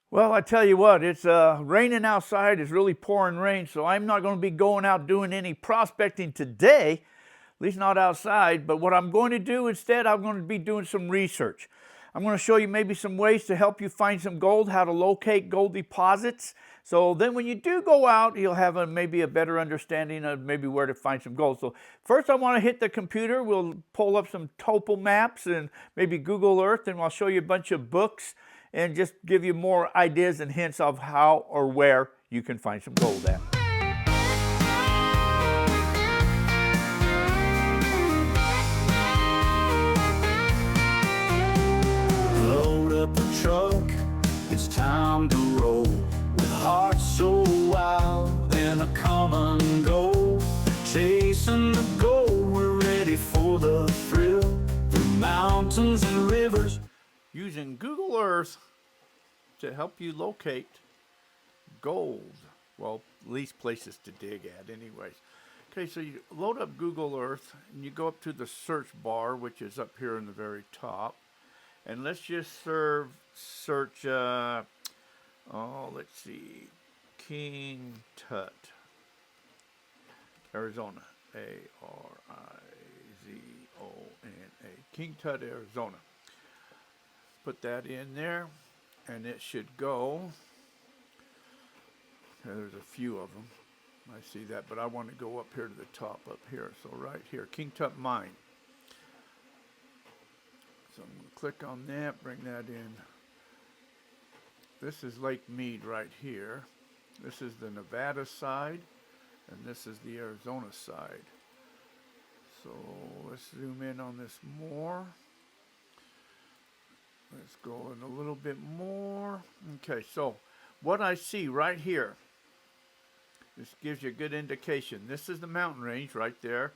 Well, I tell you what, it's raining outside. It's really pouring rain, so I'm not going to be going out doing any prospecting today, at least not outside. But what I'm going to do instead, I'm going to be doing some research. I'm going to show you maybe some ways to help you find some gold, how to locate gold deposits. So then when you do go out, you'll have maybe a better understanding of maybe where to find some gold. So first I want to hit the computer. We'll pull up some topo maps and maybe Google Earth, and I'll show you a bunch of books and just give you more ideas and hints of how or where you can find some gold at. Load up a truck, it's time to roll. With hearts so wild and a common goal. Chasing the goal, we're ready for the thrill. Through mountains and rivers. Using Google Earth to help you locate gold. Well, at least places to dig at anyways. Okay, so you load up Google Earth and you go up to the search bar, which is up here in the very top. And let's just search, let's see, King Tut, Arizona, A-R-I-Z-O-N-A, King Tut, Arizona. Put that in there, and it should go. There's a few of them. I see that, but I want to go up here to the top, up here. So right here, King Tut Mine. So I'm going to click on that, bring that in. This is Lake Mead right here. This is the Nevada side, and this is the Arizona side. So let's zoom in on this more. Let's go in a little bit more. Okay, so what I see right here, this gives you a good indication. This is the mountain range right there.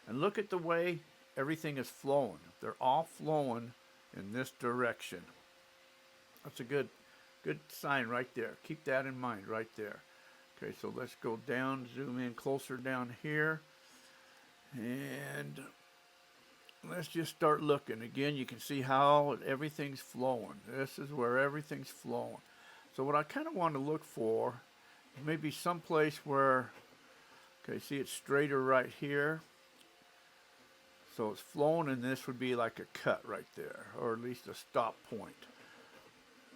And look at the way everything is flowing. They're all flowing in this direction. That's a good sign right there. Keep that in mind right there. Okay, so let's go down, zoom in closer down here. And let's just start looking. Again, you can see how everything's flowing. This is where everything's flowing. So what I kind of want to look for, maybe someplace where, okay, see it's straighter right here. So it's flowing, and this would be like a cut right there, or at least a stop point.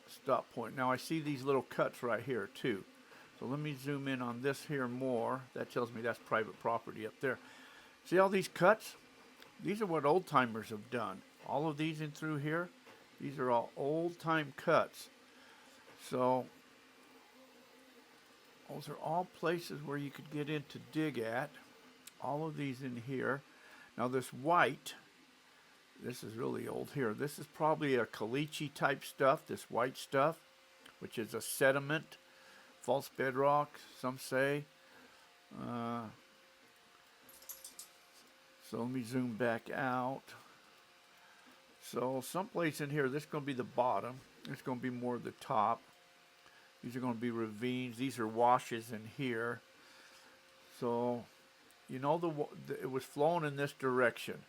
Stop point. Now I see these little cuts right here too. So let me zoom in on this here more. That tells me that's private property up there. See all these cuts? These are what old timers have done. All of these in through here, these are all old time cuts. So those are all places where you could get in to dig at. All of these in here. Now this white, this is really old here. This is probably a caliche type stuff, this white stuff, which is a sediment, false bedrock, some say. So let me zoom back out. So someplace in here, this is going to be the bottom. This is going to be more the top. These are going to be ravines. These are washes in here. So, you know, it was flowing in this direction.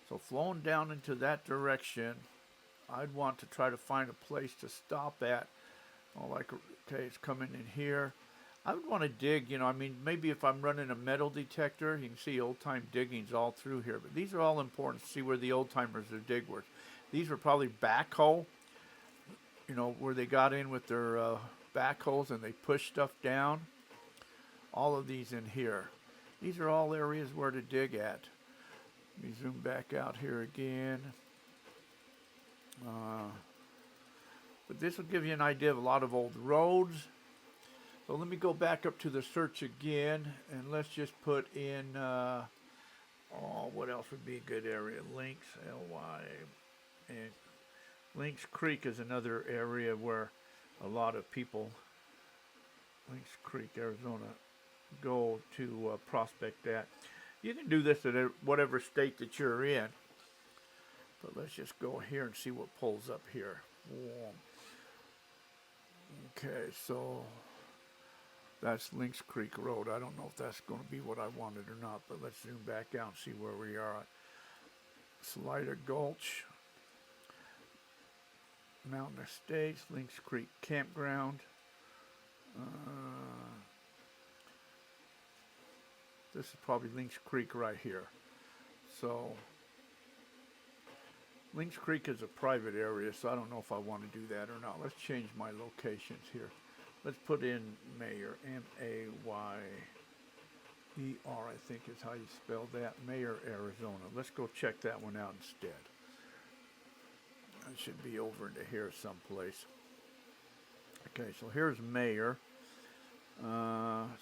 So flowing down into that direction, I'd want to try to find a place to stop at. Oh, like, okay, it's coming in here. I would want to dig, you know, I mean, maybe if I'm running a metal detector, you can see old-time diggings all through here. But these are all important to see where the old-timers are dig were. These were probably backhoe, you know, where they got in with their backhoes and they pushed stuff down. All of these in here. These are all areas where to dig at. Let me zoom back out here again. But this will give you an idea of a lot of old roads. So let me go back up to the search again, and let's just put in, what else would be a good area? Lynx, L-Y, and Lynx Creek is another area where a lot of people, Lynx Creek, Arizona, go to prospect that. You can do this at whatever state that you're in, but let's just go here and see what pulls up here. Okay, so that's Lynx Creek Road. I don't know if that's going to be what I wanted or not, but let's zoom back out and see where we are at. Slider Gulch. Mountain Estates, Lynx Creek Campground. This is probably Lynx Creek right here. So Lynx Creek is a private area, so I don't know if I want to do that or not. Let's change my locations here. Let's put in Mayer, M-A-Y-E-R, I think is how you spell that. Mayer, Arizona. Let's go check that one out instead. It should be over into here someplace. Okay, so here's Mayer.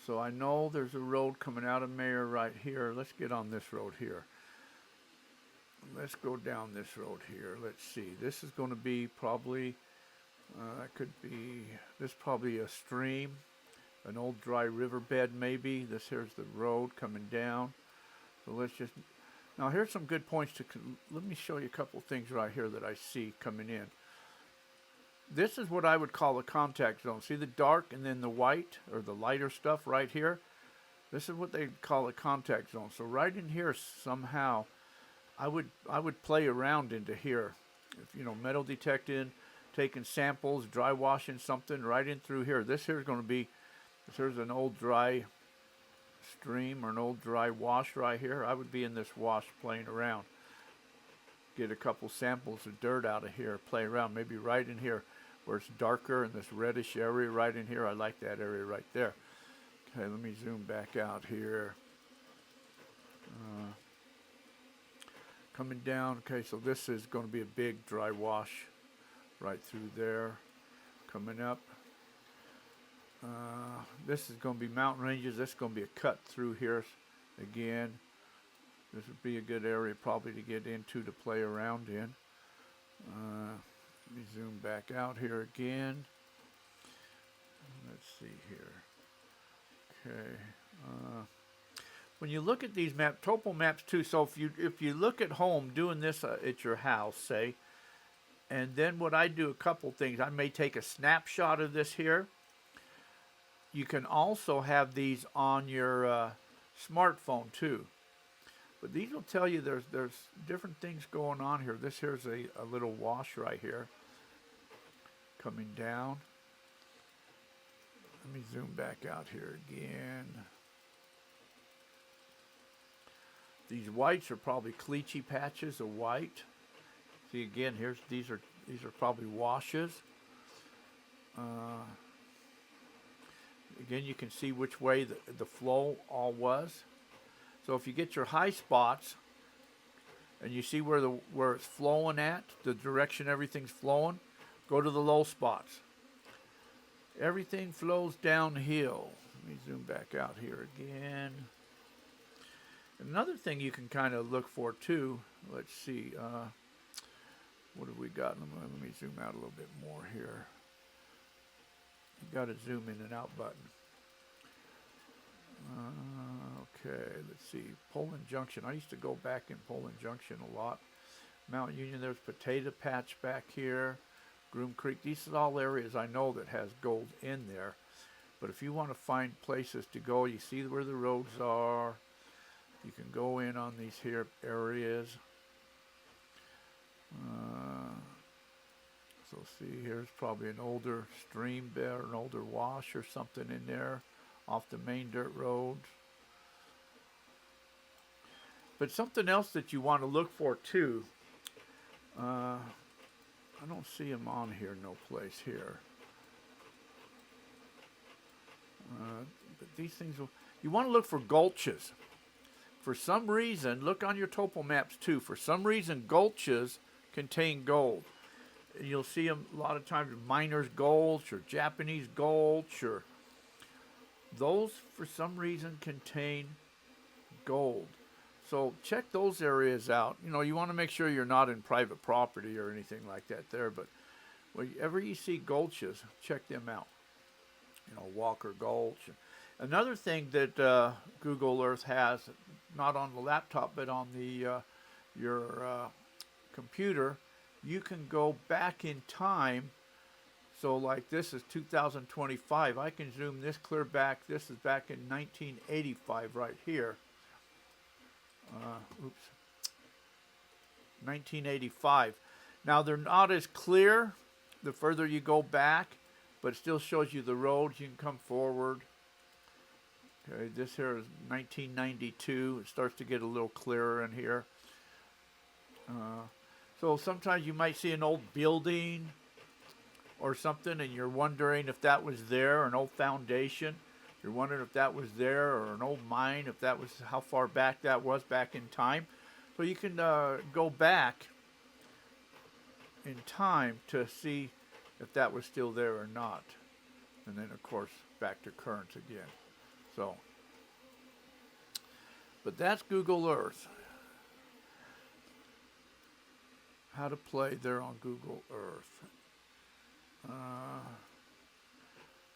So I know there's a road coming out of Mayer right here. Let's get on this road here. Let's go down this road here. Let's see. This is going to be probably, this is probably a stream, an old dry riverbed maybe. This here's the road coming down. So let's just, now here's some good points to, let me show you a couple things right here that I see coming in. This is what I would call a contact zone. See the dark and then the white or the lighter stuff right here? This is what they call a contact zone. So right in here somehow, I would play around into here. If, you know, metal detecting, taking samples, dry washing something right in through here. This here is going to be, there's an old dry stream or an old dry wash right here. I would be in this wash playing around. Get a couple samples of dirt out of here, play around, maybe right in here where it's darker in this reddish area right in here. I like that area right there. Okay, let me zoom back out here. Coming down, okay, so this is going to be a big dry wash right through there. Coming up. This is going to be mountain ranges. This is going to be a cut through here again. This would be a good area probably to get into to play around in. Let me zoom back out here again. Let's see here. Okay. When you look at these maps, topo maps too, so if you look at home doing this at your house, say, and then what I do a couple things, I may take a snapshot of this here. You can also have these on your smartphone too. But these will tell you there's different things going on here. This here's a little wash right here coming down. Let me zoom back out here again. These whites are probably cleachy patches of white. See again, these are probably washes. Again, you can see which way the flow all was. So if you get your high spots and you see where it's flowing at, the direction everything's flowing, go to the low spots. Everything flows downhill. Let me zoom back out here again. Another thing you can kind of look for too, let's see, what have we got? Let me zoom out a little bit more here. You got a zoom in and out button. Okay, let's see, Poland Junction. I used to go back in Poland Junction a lot. Mount Union, there's Potato Patch back here. Groom Creek, these are all areas I know that has gold in there. But if you want to find places to go, you see where the roads are. You can go in on these here areas. So see, here's probably an older stream bed, an older wash or something in there off the main dirt roads. But something else that you want to look for too, I don't see them on here, no place here. But these things, you want to look for gulches. For some reason, look on your topo maps too. For some reason, gulches contain gold. You'll see them a lot of times, Miners Gulch or Japanese Gulch, or those for some reason contain gold. So check those areas out. You know, you want to make sure you're not in private property or anything like that there, but wherever you see gulches, check them out. You know, Walker Gulch. Another thing that Google Earth has, not on the laptop, but on the your computer, you can go back in time. So like this is 2025. I can zoom this clear back. This is back in 1985 right here. 1985. Now they're not as clear the further you go back, but it still shows you the roads. You can come forward. Okay, this here is 1992. It starts to get a little clearer in here. So sometimes you might see an old building or something, and you're wondering if that was there, an old foundation. You're wondering if that was there, or an old mine, if that was how far back that was back in time. So you can go back in time to see if that was still there or not. And then, of course, back to current again. So, but that's Google Earth. How to play there on Google Earth.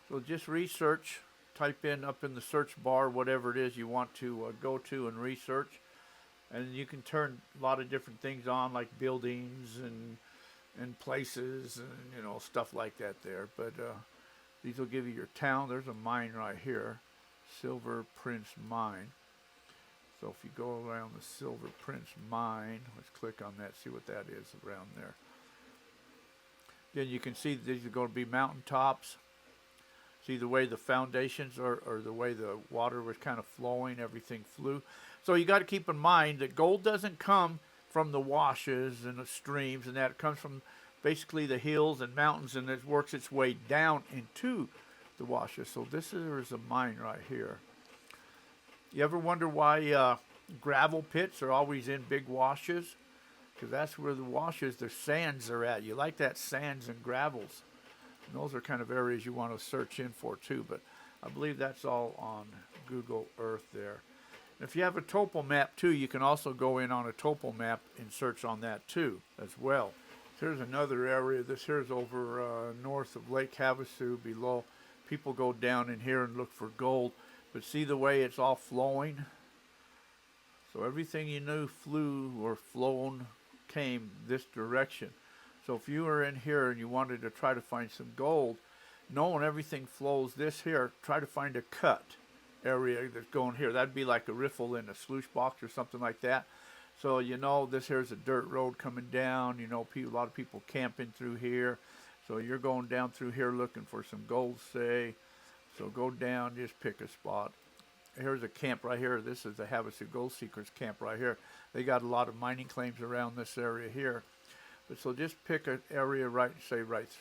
So just research, type in up in the search bar whatever it is you want to go to and research. And you can turn a lot of different things on, like buildings and places and, you know, stuff like that there. But these will give you your town. There's a mine right here, Silver Prince Mine. So if you go around the Silver Prince Mine, let's click on that, see what that is around there. Then you can see these are going to be mountaintops. See the way the foundations or the way the water was kind of flowing, everything flew. So you got to keep in mind that gold doesn't come from the washes and the streams and that. It comes from basically the hills and mountains, and it works its way down into the washes. So this is a mine right here. You ever wonder why gravel pits are always in big washes? Because that's where the washes, the sands are at. You like that sands and gravels. And those are kind of areas you want to search in for too. But I believe that's all on Google Earth there. And if you have a topo map too, you can also go in on a topo map and search on that too as well. Here's another area. This here's over north of Lake Havasu below. People go down in here and look for gold. But see the way it's all flowing? So everything you knew flew or flown came this direction. So if you were in here and you wanted to try to find some gold, knowing everything flows this here, try to find a cut area that's going here. That'd be like a riffle in a sluice box or something like that. So you know this here's a dirt road coming down. You know, a lot of people camping through here. So you're going down through here looking for some gold, say. So go down, just pick a spot. Here's a camp right here. This is the Havasu Gold Seekers camp right here. They got a lot of mining claims around this area here. But so just pick an area right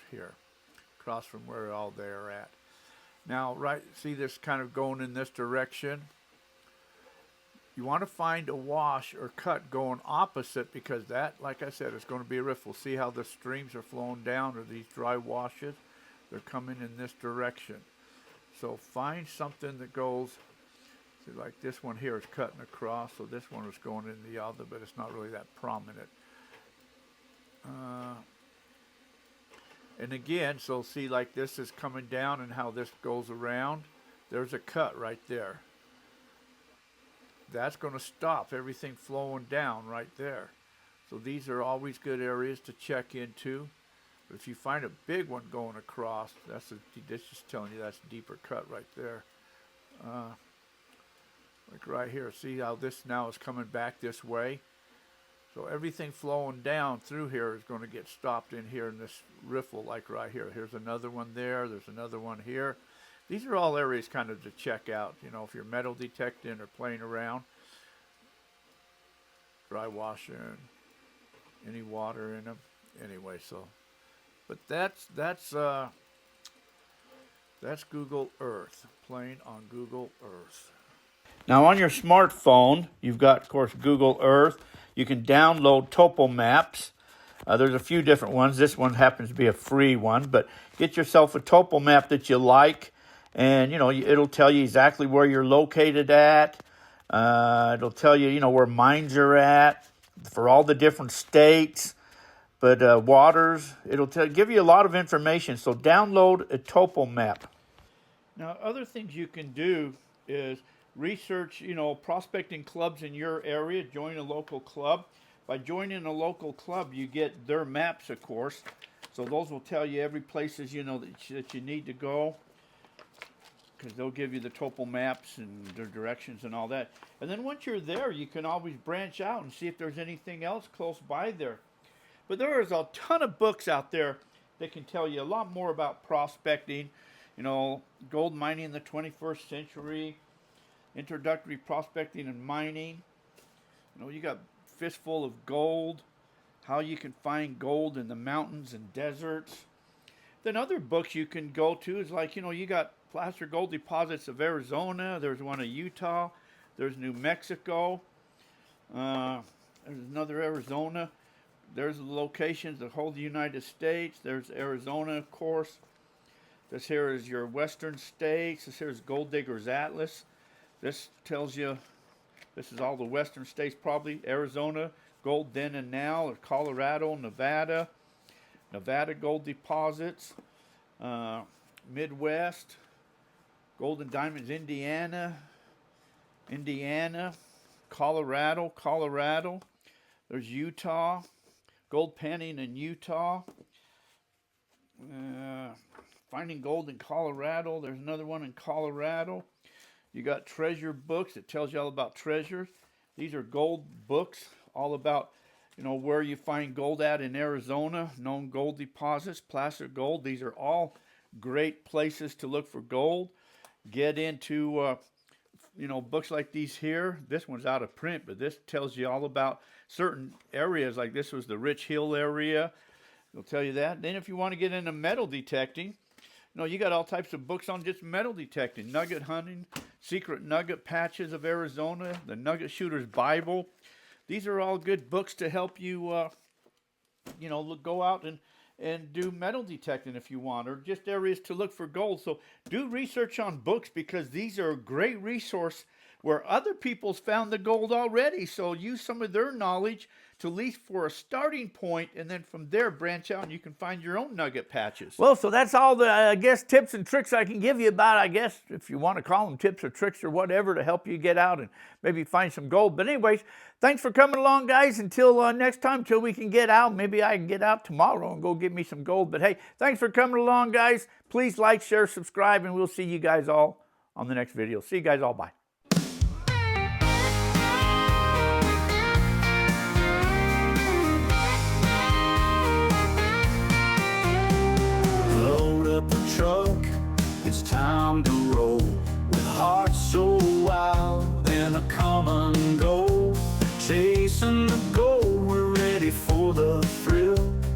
here, across from where all they're at. Now, see this kind of going in this direction? You want to find a wash or cut going opposite, because that, like I said, is going to be a riffle. See how the streams are flowing down, or these dry washes? They're coming in this direction. So find something that goes, see, like this one here is cutting across, so this one is going in the other, but it's not really that prominent. And again, so see, like this is coming down and how this goes around. There's a cut right there. That's going to stop everything flowing down right there. So these are always good areas to check into. But if you find a big one going across, this is telling you that's a deeper cut right there. Like right here, see how this now is coming back this way? So everything flowing down through here is going to get stopped in here in this riffle, like right here. Here's another one there. There's another one here. These are all areas kind of to check out, you know, if you're metal detecting or playing around. Dry washing, any water in them. Anyway, so, but that's Google Earth, playing on Google Earth. Now on your smartphone, you've got, of course, Google Earth. You can download topo maps. There's a few different ones. This one happens to be a free one, but get yourself a topo map that you like, and you know it'll tell you exactly where you're located at. It'll tell you, you know, where mines are at for all the different states, but waters. It'll give you a lot of information. So download a topo map. Now, other things you can do is research, you know, prospecting clubs in your area. Join a local club. By joining a local club, you get their maps, of course. So those will tell you every places, you know, that you need to go, because they'll give you the topo maps and their directions and all that. And then once you're there, you can always branch out and see if there's anything else close by there. But there is a ton of books out there They can tell you a lot more about prospecting, you know, gold mining in the 21st century, introductory prospecting and mining. You know, you got Fistful of Gold, how you can find gold in the mountains and deserts. Then other books you can go to is like, you know, you got Placer Gold Deposits of Arizona. There's one of Utah. There's New Mexico. There's another Arizona. There's the locations that hold the United States. There's Arizona, of course. This here is your western states. This here is Gold Diggers Atlas. This tells you, this is all the western states probably. Arizona, gold then and now. Colorado, Nevada. Nevada gold deposits. Midwest. Gold and diamonds, Indiana. Colorado. There's Utah. Gold panning in Utah. Finding gold in Colorado. There's another one in Colorado. You got treasure books. It tells you all about treasures. These are gold books, all about, you know, where you find gold at in Arizona, known gold deposits, Placer Gold. These are all great places to look for gold. Get into, you know, books like these here. This one's out of print, but this tells you all about certain areas. Like this was the Rich Hill area. It'll tell you that. Then if you want to get into metal detecting, you know, you got all types of books on just metal detecting, nugget hunting, secret nugget patches of Arizona, the Nugget Shooter's Bible. These are all good books to help you, you know, go out and do metal detecting if you want, or just areas to look for gold. So do research on books, because these are a great resource where other people's found the gold already. So use some of their knowledge to at least for a starting point, and then from there branch out and you can find your own nugget patches. Well, so that's all the, I guess, tips and tricks I can give you about, I guess, if you want to call them tips or tricks or whatever, to help you get out and maybe find some gold. But anyways, thanks for coming along, guys. Until next time, till we can get out. Maybe I can get out tomorrow and go get me some gold. But hey, thanks for coming along, guys. Please like, share, subscribe, and we'll see you guys all on the next video. See you guys all. Bye. Truck, it's time to roll with hearts so wild and a common goal. Chasing the goal, we're ready for the thrill.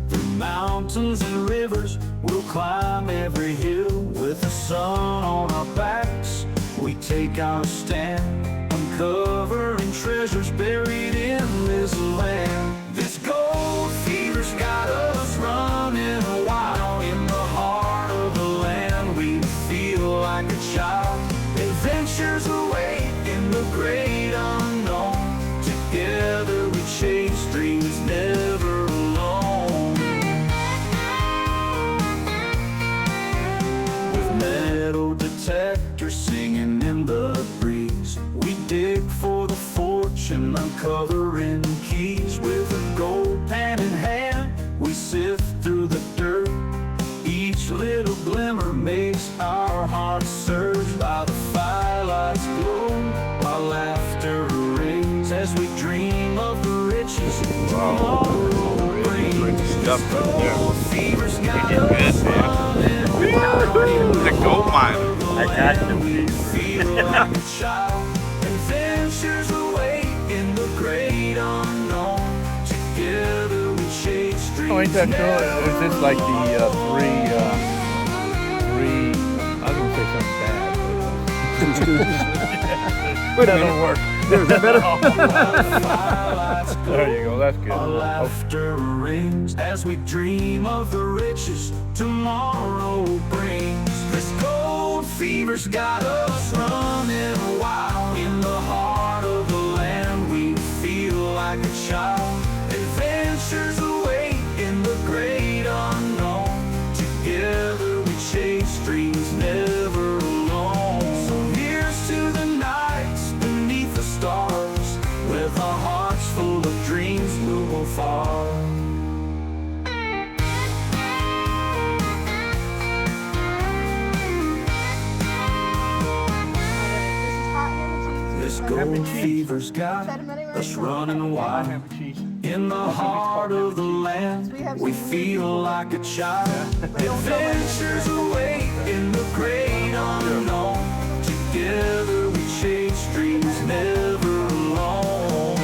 Through mountains and rivers, we'll climb every hill. With the sun on our backs, we take our stand, uncovering treasures buried in this land. This gold fever's got us running wild in the heart of the land. We feel like a child. Adventures await in the great unknown. Together we chase dreams, never alone. With metal detectors singing in the breeze, we dig for the fortune, uncovering keys. With a gold pan in hand, we sift through the dirt. Each little glimmer makes our hearts surge. By the firelight's glow, our laughter rings as we dream of the riches tomorrow brings. Gold fever's got us running wild. The gold mine. I got you. We feel like a child. Adventures await in the great unknown. Together we chase dreams. Oh, ain't that cool? Is this like the I was gonna say something bad. Wait a minute. Work. Is that better? There you go, that's good. Our laughter rings as we dream of the riches tomorrow brings. This gold fever's got us running wild in the heart of the land. We feel like a child. Adventures await in the great unknown. Together we chase dreams, never alone. So here's to the nights beneath the stars. With our hearts full of dreams, we'll go far. This ham and Gold cheese. fever's got us running wild. Ham and cheese. In the heart of the land, we feel like a child. Adventures await in the great unknown. Together we chase dreams never alone.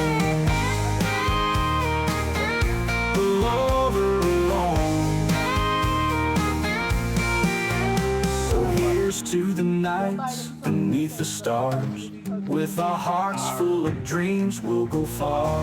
Never alone. So here's to the nights beneath the stars. With our hearts full of dreams, we'll go far.